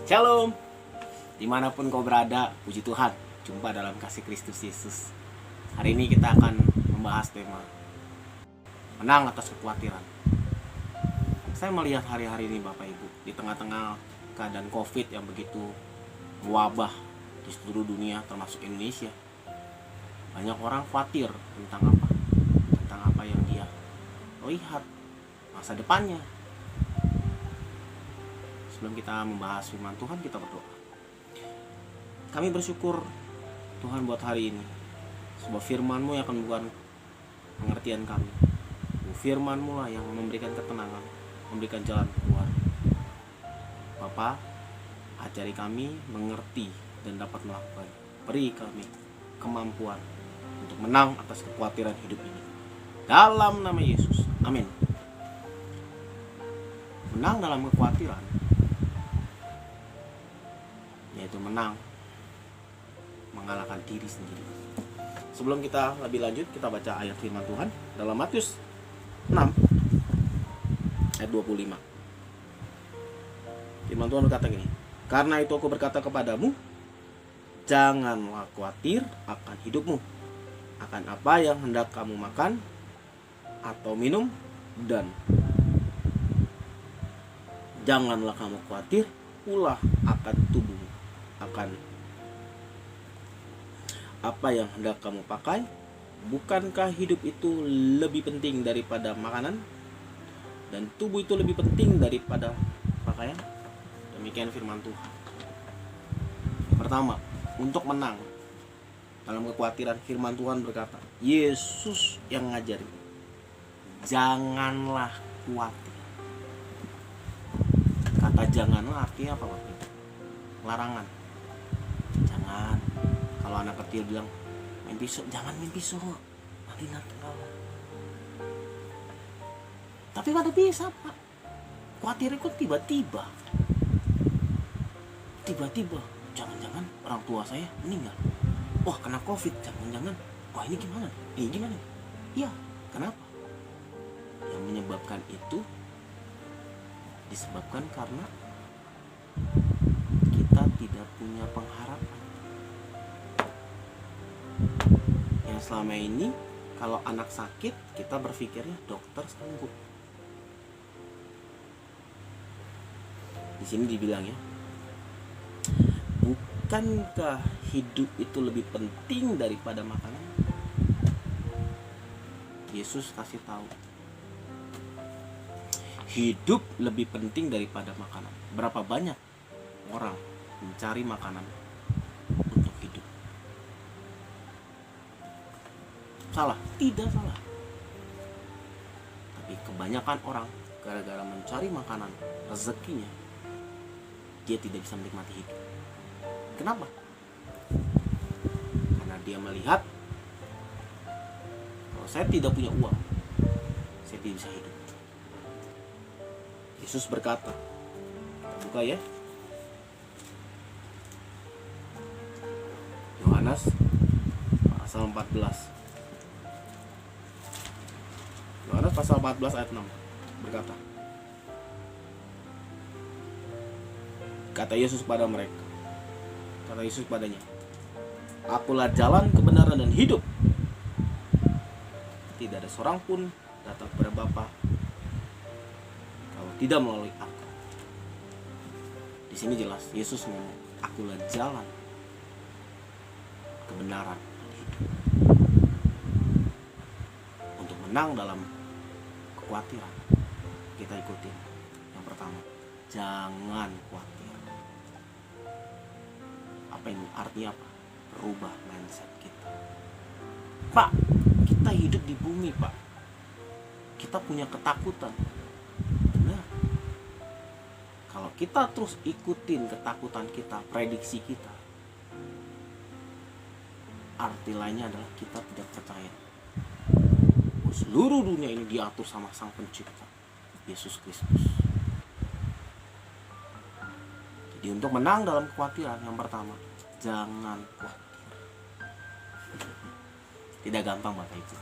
Shalom, dimanapun kau berada, puji Tuhan, jumpa dalam kasih Kristus Yesus. Hari ini kita akan membahas tema menang atas kekhawatiran. Saya melihat hari-hari ini Bapak Ibu, di tengah-tengah keadaan COVID yang begitu mewabah di seluruh dunia termasuk Indonesia, banyak orang khawatir tentang apa yang dia lihat, masa depannya. Sebelum kita membahas firman Tuhan, kita berdoa. Kami bersyukur Tuhan buat hari ini, sebuah firman-Mu yang akan membuka pengertian kami. Firman-Mu lah yang memberikan ketenangan, memberikan jalan keluar. Bapa, ajari kami mengerti dan dapat melakukan. Beri kami kemampuan untuk menang atas kekhawatiran hidup ini. Dalam nama Yesus, amin. Menang dalam kekhawatiran yaitu menang mengalahkan diri sendiri. Sebelum kita lebih lanjut, kita baca ayat firman Tuhan dalam Matius 6 ayat 25. Firman Tuhan berkata gini, "Karena itu aku berkata kepadamu, janganlah khawatir akan hidupmu, akan apa yang hendak kamu makan atau minum, dan janganlah kamu khawatir pula akan tubuhmu, akan apa yang hendak kamu pakai. Bukankah hidup itu lebih penting daripada makanan, dan tubuh itu lebih penting daripada pakaian?" Demikian firman Tuhan. Pertama, untuk menang dalam kekhawatiran, firman Tuhan berkata, Yesus yang ngajari, janganlah khawatir. Kata janganlah artinya apa Bapak? Larangan. Jangan. Kalau anak kecil bilang main pisau, jangan main pisau, nanti kalau. Tapi kada bisa Pak. Khawatir ikut tiba-tiba, jangan-jangan orang tua saya meninggal. Wah, kena COVID, jangan-jangan. Wah, ini gimana? Gimana? Iya, kenapa? Yang menyebabkan itu disebabkan karena kita tidak punya pengharapan. Yang selama ini kalau anak sakit, kita berpikirnya dokter sanggup. Di sini dibilang ya, bukankah hidup itu lebih penting daripada makanan? Yesus kasih tahu, hidup lebih penting daripada makanan. Berapa banyak orang mencari makanan untuk hidup? Salah? Tidak salah. Tapi kebanyakan orang gara-gara mencari makanan, rezekinya, dia tidak bisa menikmati hidup. Kenapa? Karena dia melihat, kalau saya tidak punya uang, saya tidak bisa hidup. Yesus berkata, buka ya, Yohanes pasal 14. Yohanes pasal 14 ayat 6 berkata, kata Yesus pada mereka, kata Yesus padanya, akulah jalan, kebenaran, dan hidup. Tidak ada seorang pun datang kepada Bapa kalau tidak melalui aku. Di sini jelas Yesus ngomong, akulah jalan, kebenaran, dan hidup. Untuk menang dalam kekhawatiran, kita ikutin yang pertama, jangan khawatir. Apa ini artinya apa? Berubah mindset kita. Pak, kita hidup di bumi Pak, kita punya ketakutan. Benar. Kalau kita terus ikutin ketakutan kita, prediksi kita, arti lainnya adalah kita tidak percaya seluruh dunia ini diatur sama Sang Pencipta, Yesus Kristus. Jadi untuk menang dalam kekhawatiran, yang pertama, jangan khawatir. Tidak gampang Bapak Ibu.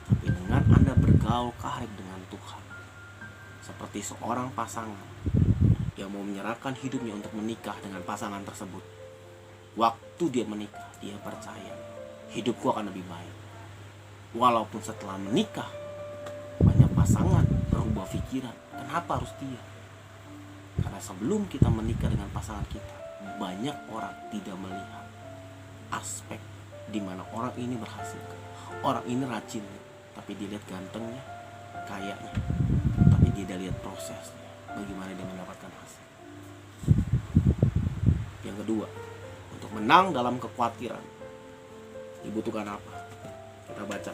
Tapi dengan Anda bergaul karib dengan Tuhan, seperti seorang pasangan yang mau menyerahkan hidupnya untuk menikah dengan pasangan tersebut. Waktu dia menikah, dia percaya hidupku akan lebih baik. Walaupun setelah menikah banyak pasangan berubah pikiran, kenapa harus dia? Karena sebelum kita menikah dengan pasangan kita, banyak orang tidak melihat aspek di mana orang ini berhasil, orang ini rajin, tapi dia lihat gantengnya, kayaknya, tapi dia lihat prosesnya, bagaimana dia mendapatkan hasil. Yang kedua, untuk menang dalam kekhawatiran dibutuhkan apa? Kita baca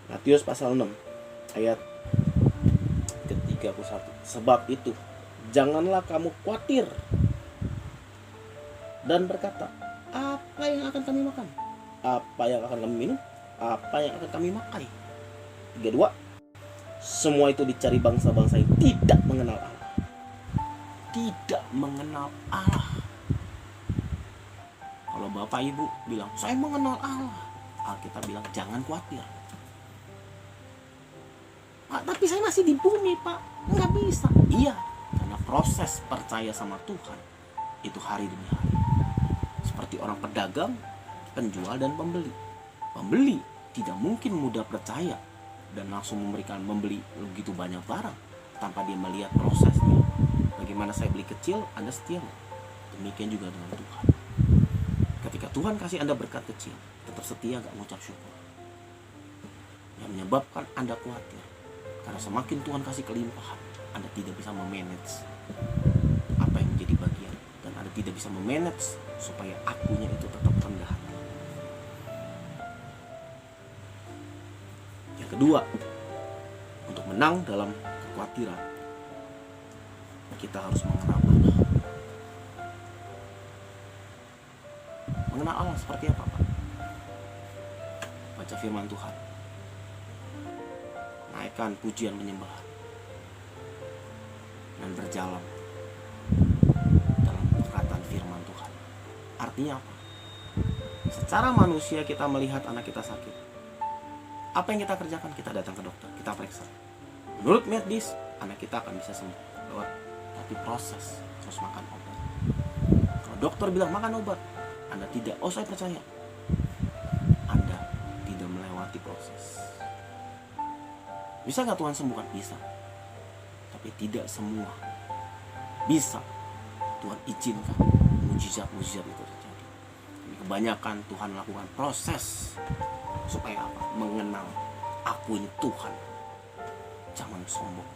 Matius pasal 6 ayat ke-31. Sebab itu janganlah kamu khawatir dan berkata, apa yang akan kami makan? Apa yang akan kami minum? Apa yang akan kami makai? 32. Semua itu dicari bangsa-bangsa yang tidak mengenal Allah. Tidak mengenal Allah. Kalau Bapak Ibu bilang, saya mengenal Allah, Alkitab bilang jangan khawatir. Pak, tapi saya masih di bumi, Pak. Nggak bisa. Iya, karena proses percaya sama Tuhan itu hari demi hari. Seperti orang pedagang, penjual dan pembeli. Pembeli tidak mungkin mudah percaya dan langsung membeli begitu banyak barang tanpa dia melihat prosesnya. Bagaimana saya beli kecil, Anda setia. Demikian juga dengan Tuhan. Ketika Tuhan kasih Anda berkat kecil, tetap setia gak mengucap syukur. Yang menyebabkan Anda khawatir, karena semakin Tuhan kasih kelimpahan, Anda tidak bisa memanage apa yang menjadi bagian, dan Anda tidak bisa memanage supaya akunya itu tetap rendah hati. Yang kedua, untuk menang dalam kekhawatiran, kita harus mengenal Allah. Mengenal Allah seperti apa, Pak? Baca firman Tuhan, naikkan pujian penyembahan, dan berjalan dalam perkataan firman Tuhan. Artinya apa? Secara manusia kita melihat anak kita sakit, apa yang kita kerjakan? Kita datang ke dokter, kita periksa. Menurut medis, anak kita akan bisa sembuh lewat, tapi proses terus makan obat. Kalau dokter bilang makan obat, Anda tidak, oh saya percaya, Anda tidak melewati proses. Bisa gak Tuhan sembuhkan? Bisa. Tapi tidak semua bisa Tuhan izinkan mujizat-mujizat itu terjadi. Tapi kebanyakan Tuhan lakukan proses supaya apa? Mengenal aku ini Tuhan. Jangan sombong.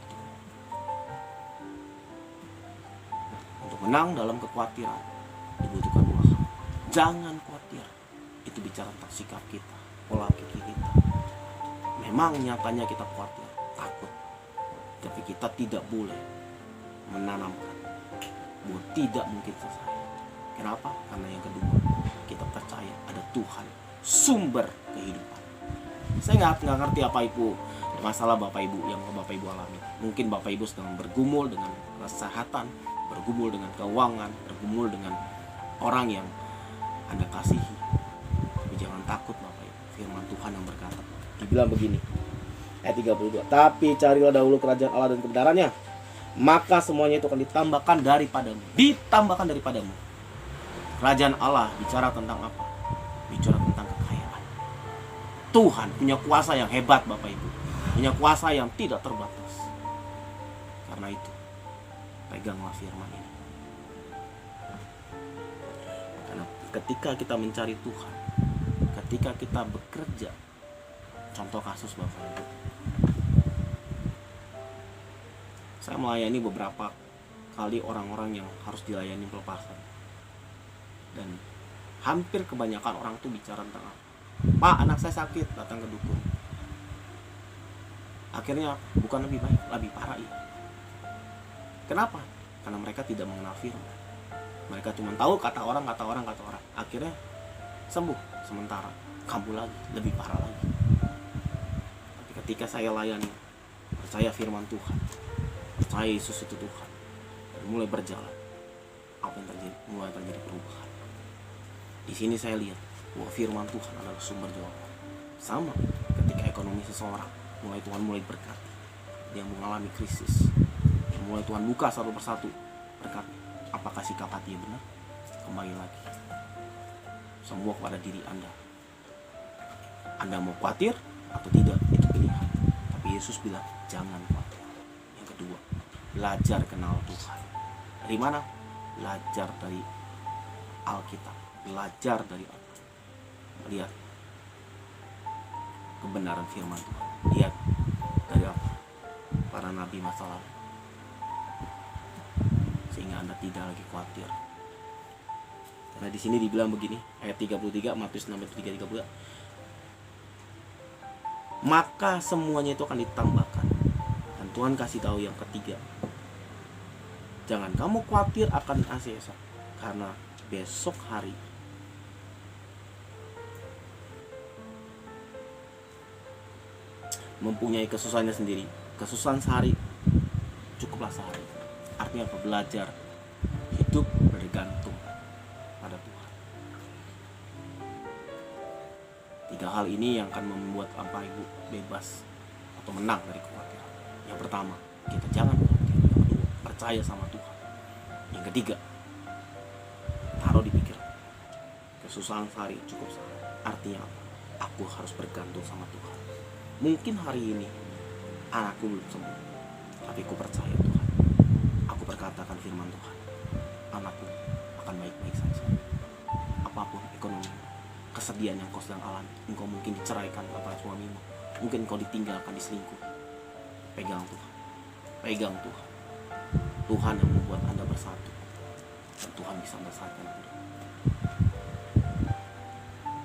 Untuk menang dalam kekhawatiran dibutuhkan dua hal. Jangan khawatir. Itu bicara tentang sikap kita, pola pikir kita. Memang nyatanya kita khawatir, takut. Tapi kita tidak boleh menanamkan bahwa tidak mungkin selesai. Kenapa? Karena yang kedua, kita percaya ada Tuhan, sumber kehidupan. Saya nggak ngerti apa itu masalah Bapak Ibu yang Bapak Ibu alami. Mungkin Bapak Ibu sedang bergumul dengan kesehatan, bergumul dengan keuangan, bergumul dengan orang yang Anda kasihi. Tapi jangan takut Bapak Ibu. Firman Tuhan yang berkata, dibilang begini, ayat 32. Tapi carilah dahulu kerajaan Allah dan kebenarannya, maka semuanya itu akan ditambahkan daripadamu. Ditambahkan daripadamu. Kerajaan Allah bicara tentang apa? Bicara tentang kekayaan. Tuhan punya kuasa yang hebat Bapak Ibu. Punya kuasa yang tidak terbatas. Karena itu, peganglah firman ini. Karena ketika kita mencari Tuhan, ketika kita bekerja, contoh kasus Bapak Ibu, saya melayani beberapa kali orang-orang yang harus dilayani pelepasan, dan hampir kebanyakan orang tuh bicara tentang apa? Pak, anak saya sakit, datang ke dukun. Akhirnya bukan lebih baik, lebih parah ya. Kenapa? Karena mereka tidak mengenal firman. Mereka cuma tahu kata orang. Akhirnya sembuh sementara, kambuh lagi, lebih parah lagi. Tapi ketika saya layani, percaya firman Tuhan, percaya Yesus itu Tuhan, dan mulai berjalan, apa yang terjadi? Mulai terjadi perubahan. Di sini saya lihat bahwa firman Tuhan adalah sumber jawaban. Sama ketika ekonomi seseorang Tuhan mulai berkati, dia mengalami krisis, Mulai Tuhan buka satu persatu berkat apakah sikap hati yang benar. Kembali lagi semua kepada diri Anda. Anda mau khawatir atau tidak, itu pilihan. Tapi Yesus bilang jangan khawatir. Yang kedua, belajar kenal Tuhan. Dari mana? Belajar dari Alkitab, belajar dari Allah. Lihat kebenaran firman Tuhan. Lihat dari apa? Para nabi masa lalu. Sehingga Anda tidak lagi khawatir. Karena di sini dibilang begini, ayat 33, Matius 6:33. Maka semuanya itu akan ditambahkan. Dan Tuhan kasih tahu yang ketiga, jangan kamu khawatir akan hari esok, karena besok hari mempunyai kesusahannya sendiri. Kesusahan sehari cukuplah sehari. Artinya apa? Belajar hidup bergantung pada Tuhan. 3 hal ini yang akan membuat Bapak Ibu bebas atau menang dari kekhawatiran. Yang pertama, kita jangan khawatir. Yang kedua, percaya sama Tuhan. Yang ketiga, taruh di pikiran, kesusahan sehari cukup sehari. Artinya apa? Aku harus bergantung sama Tuhan. Mungkin hari ini anakku belum sembuh, tapi aku percaya Tuhan. Aku berkatakan firman Tuhan, anakku akan baik-baik saja. Apapun ekonomi, kesedihan yang kau sedang alami, engkau mungkin diceraikan oleh suamimu, mungkin engkau ditinggalkan, diselingkuh. Pegang Tuhan, pegang Tuhan. Tuhan yang membuat Anda bersatu, dan Tuhan bisa bersatukan Anda.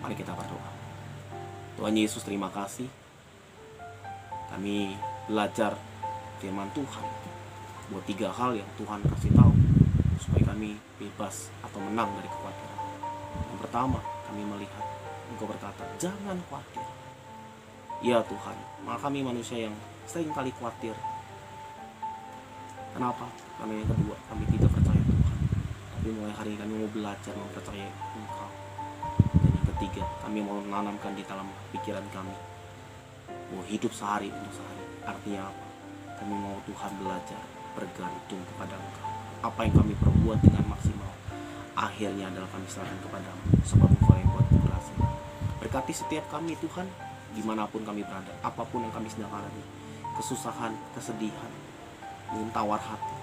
Mari kita berdoa. Tuhan Yesus, terima kasih. Kami belajar firman Tuhan buat 3 hal yang Tuhan kasih tahu supaya kami bebas atau menang dari kekhawatiran. Yang pertama, kami melihat Engkau berkata, jangan khawatir. Ya Tuhan, maka kami manusia yang sering kali khawatir. Kenapa? Karena yang kedua, kami tidak percaya Tuhan. Tapi mulai hari ini kami mau belajar mempercayai Engkau. Dan yang ketiga, kami mau menanamkan di dalam pikiran kami mau hidup sehari untuk sehari. Artinya apa? Kami mau Tuhan belajar bergantung kepada Engkau. Apa yang kami perbuat dengan maksimal, akhirnya adalah kami serahkan kepadamu, sebab Engkau yang buat berhasil. Berkati setiap kami Tuhan, dimanapun kami berada, apapun yang kami sedang alami, kesusahan, kesedihan, mungkin tawar hati,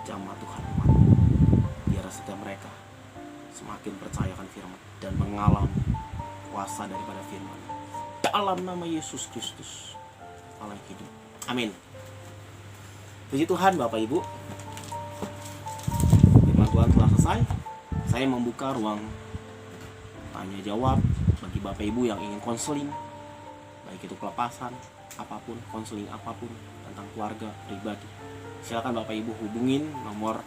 jamah Tuhan umat, biar setiap mereka semakin percayakan firman dan mengalami kuasa daripada firman. Dalam nama Yesus Kristus, Allah yang hidup. Amin. Puji Tuhan Bapak Ibu. Firman Tuhan telah selesai. Saya membuka ruang tanya jawab bagi Bapak Ibu yang ingin konseling, baik itu kelepasan, apapun, konseling apapun tentang keluarga, pribadi. Silakan Bapak Ibu hubungin nomor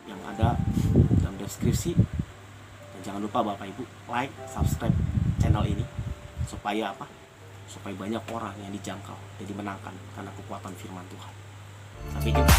yang ada dalam deskripsi. Dan jangan lupa Bapak Ibu like, subscribe channel ini supaya apa? Supaya banyak orang yang dijangkau dan dimenangkan karena kekuatan firman Tuhan. Sampai jumpa.